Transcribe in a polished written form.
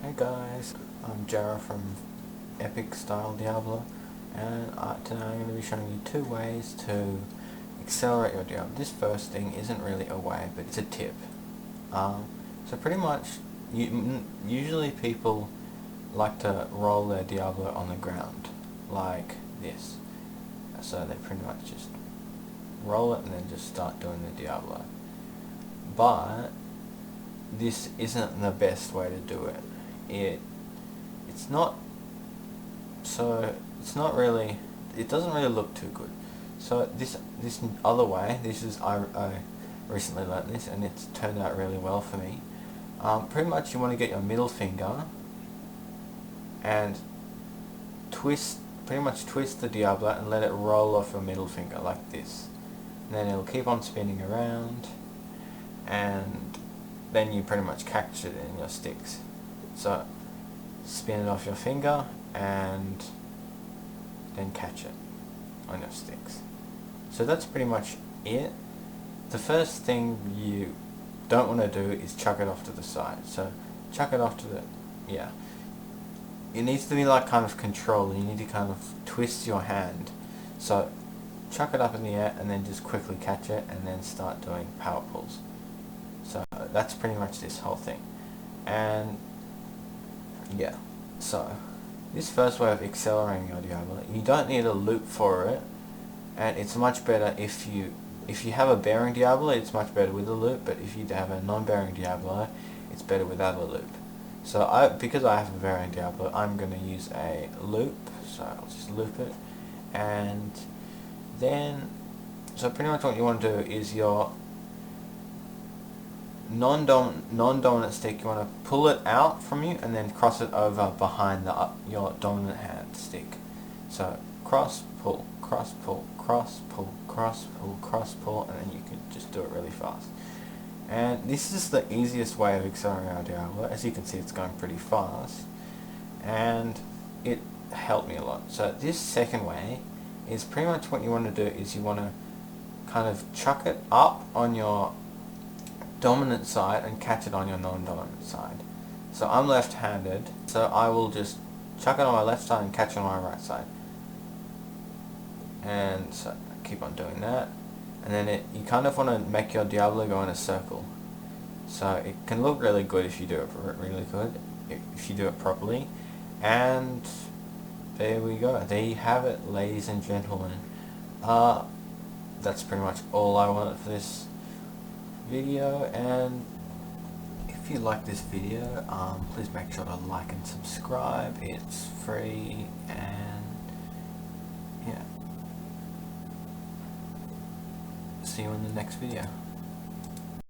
Hey guys, I'm Jara from Epic Style Diabolo, and today I'm going to be showing you two ways to accelerate your Diablo. This first thing isn't really a way, but it's a tip. So pretty much, usually people like to roll their Diablo on the ground, like this. So they pretty much just roll it and then just start doing the Diablo. But this isn't the best way to do it. It's not really, it doesn't really look too good. So this other way, I recently learnt this and it's turned out really well for me. Pretty much you want to get your middle finger and pretty much twist the Diablo and let it roll off your middle finger like this. And then it'll keep on spinning around, and then you pretty much catch it in your sticks. So spin it off your finger and then catch it on your sticks. So that's pretty much it. The first thing you don't want to do is chuck it off to the side. So chuck it off to the, yeah. It needs to be like kind of controlled. You need to kind of twist your hand. So chuck it up in the air and then just quickly catch it and then start doing power pulls. So that's pretty much this whole thing. And yeah, so this first way of accelerating your Diablo, you don't need a loop for it, and it's much better if you have a bearing Diablo, it's much better with a loop, but if you have a non-bearing Diablo, it's better without a loop. So because I have a bearing Diablo, I'm going to use a loop, so I'll just loop it, and then, so pretty much what you want to do is your non-dominant stick, you want to pull it out from you and then cross it over behind your dominant hand stick. So cross, pull, cross, pull, cross, pull, cross, pull, cross, pull, and then you can just do it really fast. And this is the easiest way of accelerating our Diablo. As you can see, it's going pretty fast, and it helped me a lot. So this second way is pretty much what you want to do is you want to kind of chuck it up on your dominant side and catch it on your non-dominant side. So I'm left-handed, so I will just chuck it on my left side and catch it on my right side. And so keep on doing that. And then you kind of want to make your Diablo go in a circle. So it can look really good if you do it really good, if you do it properly. And there we go. There you have it, ladies and gentlemen. That's pretty much all I wanted for this video, and if you like this video, please make sure to like and subscribe. It's free, and yeah, see you in the next video.